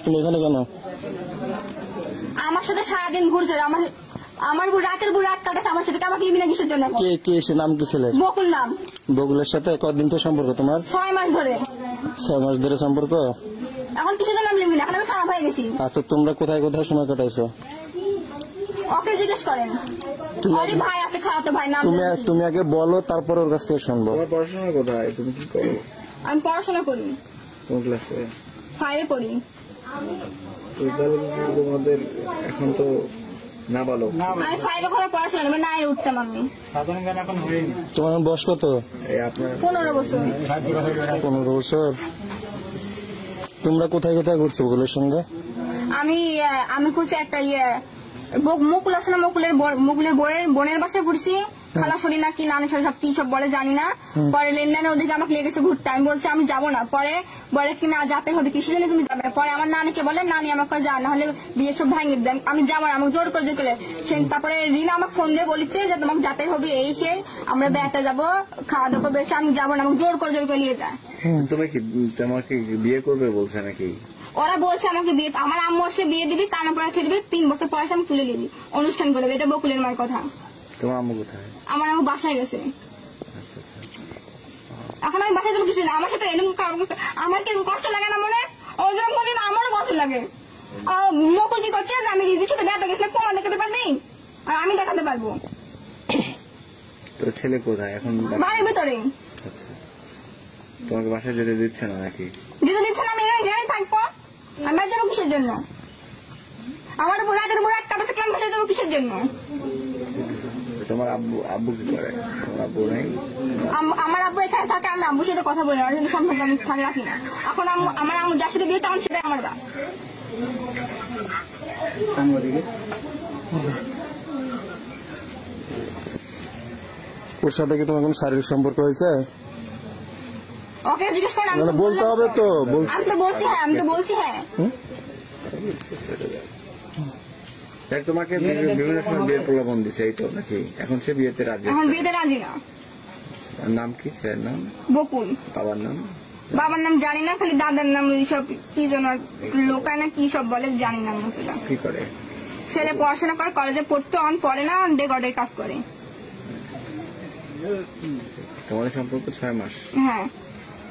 তুমি এখানে কেন? আমার সাথে সারাদিন ঘুরছে, আমার রাতের রাত কাটাচ্ছে আমার সাথে। আমাকে ইমিনা কিসের জন্য? কে সে? নাম কি ছেলে? বকুল নাম। বকুলের সাথে কতদিন তো সম্পর্ক তোমার? 6 মাস ধরে। 6 মাস ধরে সম্পর্ক? এখন কিসের জন্য লিখবি না? এখন আমি খারাপ হয়ে গেছি। আচ্ছা, তোমরা কোথায় কোথায় সময় কাটাইছো? ওকে জিজ্ঞেস করেন। ভাই আছে, খাওয়াতে ভাই নাম। তুমি আগে বলো, তারপর ওর কাছ থেকে শুনবো। তোমার পড়াশোনা কোথায়? তুমি কি করো? আমি পড়াশোনা করি। কোন ক্লাসে? 5 এ পড়ি। তোমাদের এখন তো না বলো। আমি 5 এ করে পড়াশোনা, আমি 9 এ উঠতাম। আমি সাধারণ জ্ঞান এখন হয়নি। তোমার বয়স কত? আপনার 15 বছর। 15 বছর। তোমরা কোথায় কোথায় ঘুরছো বকুলের সঙ্গে? আমি খুঁজছি একটা মুকুল আছে না, মুকুলের বোনের বাসায় ঘুরছি। খালাশড়ি না কি নানি সব কি সব বলে জানি না। পরে লেনদেনে ওদিকে আমাকে লেগেছে ঘুরতে। আমি বলছি আমি যাবো না। পরে বলে কি না যেতে হবে, কিসের জন্য তুমি যাবে? পরে আমার নানিকে বলে, নানি আমাকে যা, না হলে বিয়ে সব ভাঙিয়ে দেন। আমি যাবো না, আমাকে জোর করে তারপরে রিনা আমাকে ফোন দিয়ে বলেছে যে তোমাকে যেতে হবে, এই সে আমরা বেড়াতে যাবো, খাওয়া দাওয়া করবে। আমি যাবো না, আমাকে জোর করে নিয়ে যায়। তুমি কি তোমাকে বিয়ে করবে বলছে নাকি? ওরা বলছে আমাকে বিয়ে, আমার আম্মু আসলে বিয়ে দিবি, কানা পড়া খেয়ে দিবি, 3 বছর পয়সা আমি তুলে দিবি, অনুষ্ঠান করবে। এটা বকুলের মার কথা। তোমার আম্মু কোথায়? আমার আম্মু বাসায় গেছে। এখন আমি বাসায় যাবো কিছু না, আমার সাথে এরকম আমার কি কষ্ট লাগে না মনে? ওরকম বলি না, আমারও কষ্ট লাগে। মকুল কি করছে যে আমি রিজির সাথে বেড়াতে গেছিলাম, প্রমাণ দেখাতে পারবি? আর আমি দেখাতে পারবো। তোর ছেলে কোথায় এখন? বাড়ির ভিতরে। তোমাকে বাসায় যেতে দিচ্ছে না নাকি? যেতে দিচ্ছে না, আমি এখানে থাকবো। আমি বাড়ি যাবো কিসের জন্য? আমার রাতের রাত কাটাচ্ছে, আমি বাসায় যাবো কিসের জন্য? তোমার আব্বু কি করে? তোমার আব্বু নেই? আমার আব্বু এখানে থাকে, আমি আব্বুর সাথে কথা বলি না, কিন্তু সম্পর্ক আমি রাখি না। এখন আমার আম্মু যার সাথে বিয়ে, তখন সেটাই আমার বাপ। ওর সাথে কি তোমার কোনো শারীরিক সম্পর্ক হয়েছে? ওকে জিজ্ঞেস করেন। বলতে হবে তো। আমি তো বলছি হ্যাঁ, আমি তো বলছি হ্যাঁ। তোমাকে বিভিন্ন সময় বিয়ের প্রলোভন দিচ্ছে, এই তো নাকি? এখন সে বিয়েতে রাজি? এখন বিয়েতে রাজি না। নাম কি ছেলের নাম? বকুল। বাবার নাম? বাবার নাম জানি না, খালি দাদার নাম সব কি যেন লোকায় না কি সব বলে, জানি না। কি করে? ছেলে পড়াশোনা করে, কলেজে পড়তে, অন পড়ে না, ডেকর্ডের কাজ করে। তোমাদের সম্পর্ক 6 মাস? হ্যাঁ,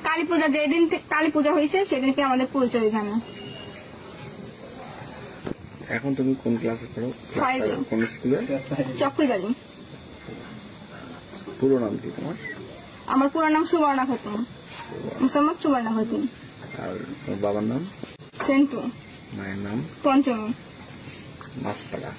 কালী পূজা যেদিন কালী পূজা হয়েছে সেদিনকে আমাদের পরিচয় এখানে। এখন তুমি কোন ক্লাসে পড়ো? 5 এ। কোন স্কুলে? চক্রবাড়ি। পুরো নাম কি তোমার? আমার পুরো নাম সুবর্ণা খাতুন, মুসাম্মদ সুবর্ণা খাতুন। আর তোমার বাবার নাম? সেন্টু। মায়ের নাম? পঞ্চমী। মাছপাড়া।